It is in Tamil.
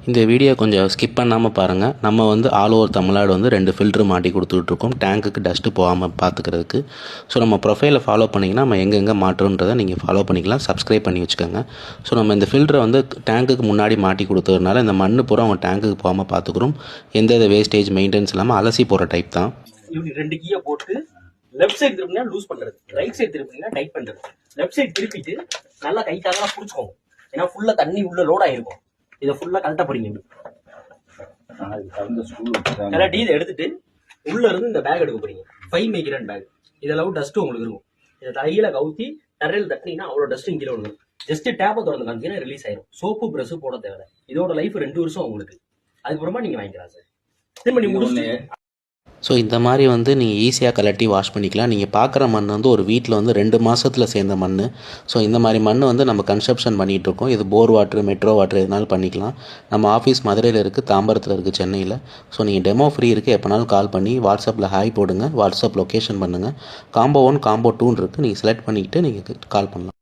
இந்த வீடியோ கொஞ்சம் ஸ்கிப் பண்ணாமல் பாருங்கள். நம்ம வந்து ஆல் ஓவர் தமிழ்நாடு வந்து 2 ஃபில்ட்ரு மாட்டி கொடுத்துட்ருக்கோம் டேங்க்குக்கு டஸ்ட்டு போகாமல் பார்த்துக்கிறதுக்கு. ஸோ நம்ம ப்ரொஃபைலை ஃபாலோ பண்ணிங்கன்னா நம்ம எங்கெங்கே மாட்டுறோன்றதை நீங்கள் ஃபாலோ பண்ணிக்கலாம். சப்ஸ்கிரைப் பண்ணி வச்சுக்கோங்க. ஸோ நம்ம இந்த ஃபில்டரை வந்து டேங்க்குக்கு முன்னாடி மாட்டி கொடுத்ததுனால இந்த மண் பூரா அவங்க டேங்க்குக்கு போகாமல் பார்த்துக்குறோம். எந்த வேஸ்டேஜ் மெயின்டெனன்ஸ் இல்லாமல் அலசி போகிற டைப் தான். இப்படி 2 கீயை போட்டு லெஃப்ட் சைடு திருப்பினா லூஸ் பண்ணுறது, ரைட் சைடு திருப்பினா டைட் பண்ணுறது. லெஃப்ட் சைடு திருப்பிட்டு நல்லா கைட்டாக பிடிச்சிக்கோங்க. ஏன்னா ஃபுல்லாக தண்ணி உள்ள லோட் ஆகிருக்கும். இதை ஃபுல்லாக கரெக்டாக படிங்க. கரெக்டி இதை எடுத்துட்டு உள்ள இருந்து இந்த பேக் எடுக்க போறீங்க. 5 மைக்ரான் பேக். இதெல்லாம் டஸ்ட் உங்களுக்கு இருக்கும். இதை தலையில கவுத்தி தரையில் தட்டினீங்கன்னா அவ்வளோ டஸ்ட்டும் கீழே விழுகும். ஜஸ்ட் டேப்பை திறந்து காமிச்சீங்கன்னா ரிலீஸ் ஆயிரும். சோப்பு பிரஷ் போட தேவை. இதோட லைஃப் 2 வருஷம் உங்களுக்கு. அதுக்கப்புறமா நீங்க வாங்கிக்கலாம் சார். திரும்ப நீங்க முடிச்சு. ஸோ இந்த மாதிரி வந்து நீங்கள் ஈஸியாக கலட்டி வாஷ் பண்ணிக்கலாம். நீங்கள் பார்க்குற மண் வந்து ஒரு வீட்டில் வந்து 2 மாதத்தில் சேர்ந்த மண். ஸோ இந்த மாதிரி மண் வந்து நம்ம கன்ஸ்ட்ரக்ஷன் பண்ணிகிட்ருக்கோம். இது போர் வாட்ரு, மெட்ரோ வாட்ரு எதுனாலும் பண்ணிக்கலாம். நம்ம ஆஃபீஸ் மதுரையில் இருக்குது, தாம்பரத்தில் இருக்குது, சென்னையில். ஸோ நீங்கள் டெமோ ஃப்ரீ இருக்குது. எப்போனாலும் கால் பண்ணி வாட்ஸ்அப்பில் ஹாய் போடுங்க. வாட்ஸ்அப் லொக்கேஷன் பண்ணுங்கள். காம்போ 1 காம்போ 2 இருக்குது. நீங்கள் செலக்ட் பண்ணிக்கிட்டு நீங்கள் கால் பண்ணலாம்.